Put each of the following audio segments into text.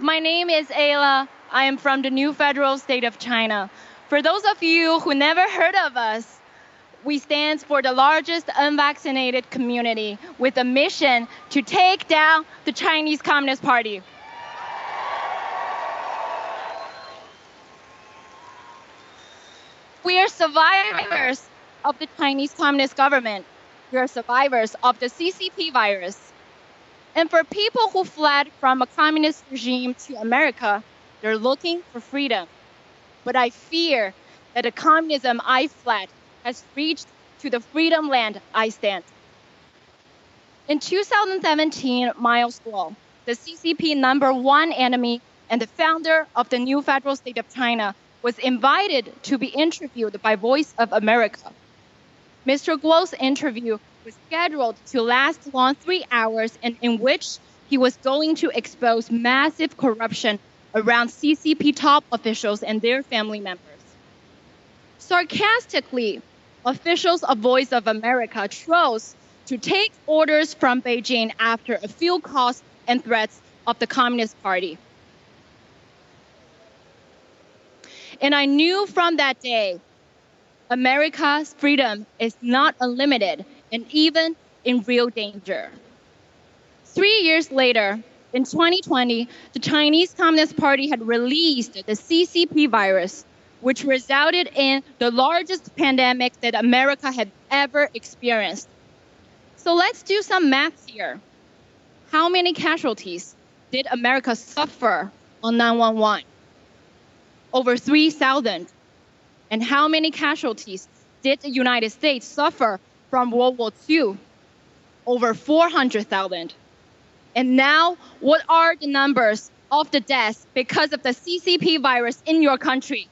My name is Aila. I am from the new federal state of China. For those of you who never heard of us, we stand for the largest unvaccinated community with a mission to take down the Chinese Communist Party. We are survivors of the Chinese Communist government. We are survivors of the CCP virus. And for people who fled from a communist regime to America, they're looking for freedom. But I fear that the communism I fled has reached to the freedom land I stand. In 2017, Miles Guo, the CCP #1 enemy and the founder of the new federal state of China, was invited to be interviewed by Voice of America. Mr. Guo's interview was scheduled to last long 3 hours, and in which he was going to expose massive corruption around CCP top officials and their family members. Sarcastically, officials of Voice of America chose to take orders from Beijing after a few calls and threats of the Communist Party. And I knew from that day, America's freedom is not unlimited and even in real danger. 3 years later, in 2020, the Chinese Communist Party had released the CCP virus, which resulted in the largest pandemic that America had ever experienced. So let's do some math here. How many casualties did America suffer on 9/11? Over 3,000. And how many casualties did the United States suffer from World War II? Over 400,000. And now, what are the numbers of the deaths because of the CCP virus in your country?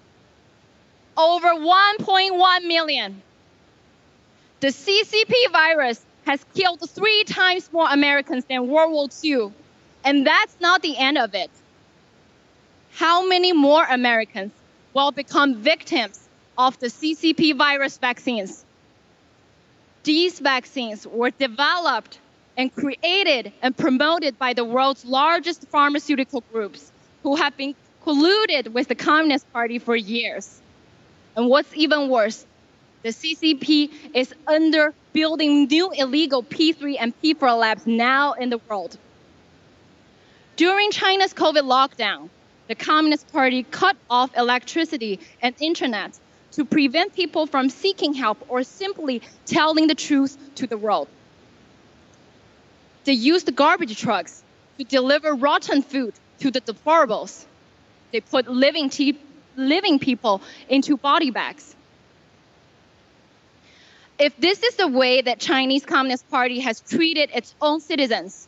Over 1.1 million. The CCP virus has killed 3 times more Americans than World War II. And that's not the end of it. How many more Americans will become victims of the CCP virus vaccines? These vaccines were developed and created and promoted by the world's largest pharmaceutical groups who have been colluded with the Communist Party for years. And what's even worse, the CCP is under building new illegal P3 and P4 labs now in the world. During China's COVID lockdown, the Communist Party cut off electricity and internet to prevent people from seeking help or simply telling the truth to the world. They used garbage trucks to deliver rotten food to the deplorables. They put living people into body bags. If this is the way that Chinese Communist Party has treated its own citizens,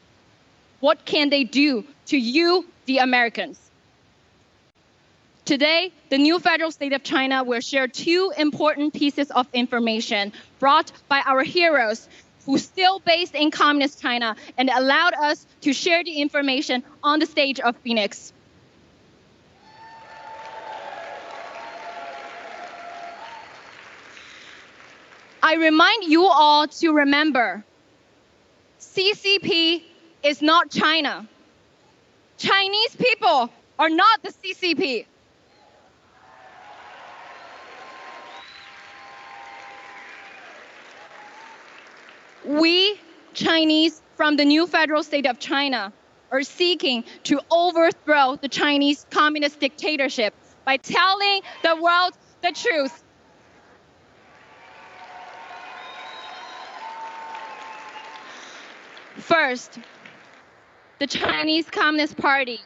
what can they do to you, the Americans? Today, the new federal state of China will share 2 important pieces of information brought by our heroes who still based in communist China and allowed us to share the information on the stage of Phoenix. I remind you all to remember, CCP is not China. Chinese people are not the CCP. We, Chinese from the new federal state of China, are seeking to overthrow the Chinese communist dictatorship by telling the world the truth. First, the Chinese Communist Party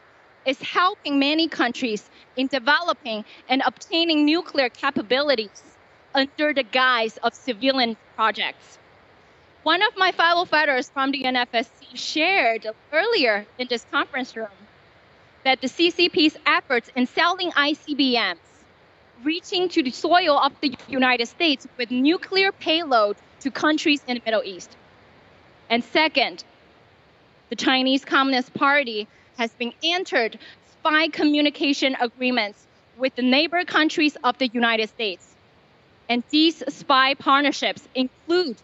is helping many countries in developing and obtaining nuclear capabilities under the guise of civilian projects. One of my fellow fighters from the NFSC shared earlier in this conference room that the CCP's efforts in selling ICBMs, reaching to the soil of the United States with nuclear payload to countries in the Middle East. And second, the Chinese Communist Party has been entered spy communication agreements with the neighbor countries of the United States. And these spy partnerships include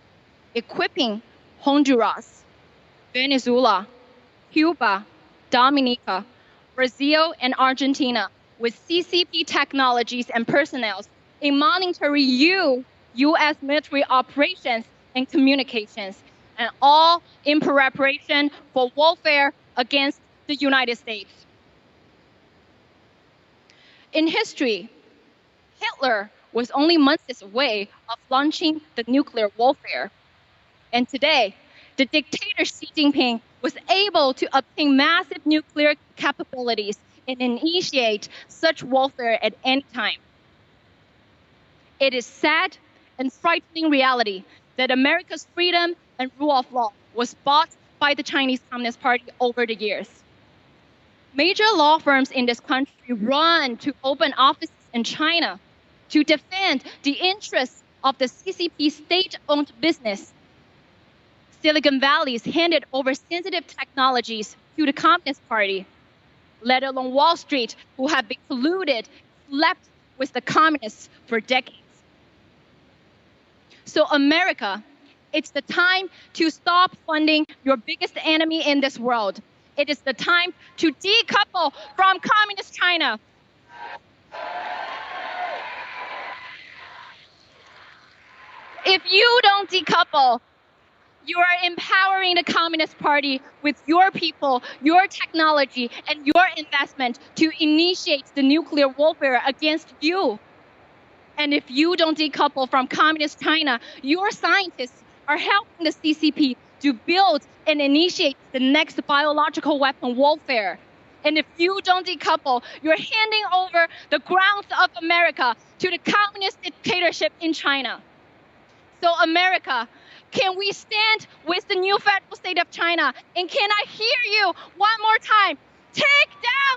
equipping Honduras, Venezuela, Cuba, Dominica, Brazil, and Argentina with CCP technologies and personnel in monitoring U.S. military operations and communications, and all in preparation for warfare against the United States. In history, Hitler was only months away of launching the nuclear warfare. And today, the dictator Xi Jinping was able to obtain massive nuclear capabilities and initiate such warfare at any time. It is sad and frightening reality that America's freedom and rule of law was bought by the Chinese Communist Party over the years. Major law firms in this country run to open offices in China to defend the interests of the CCP state-owned business. Silicon Valley's handed over sensitive technologies to the Communist Party, let alone Wall Street, who have been colluded, slept with the communists for decades. So America, it's the time to stop funding your biggest enemy in this world. It is the time to decouple from communist China. If you don't decouple, you are empowering the Communist Party with your people, your technology, and your investment to initiate the nuclear warfare against you. And if you don't decouple from communist China, your scientists are helping the CCP to build and initiate the next biological weapon warfare. And if you don't decouple, you're handing over the grounds of America to the communist dictatorship in China. So America, can we stand with the new federal state of China? And can I hear you one more time? Take down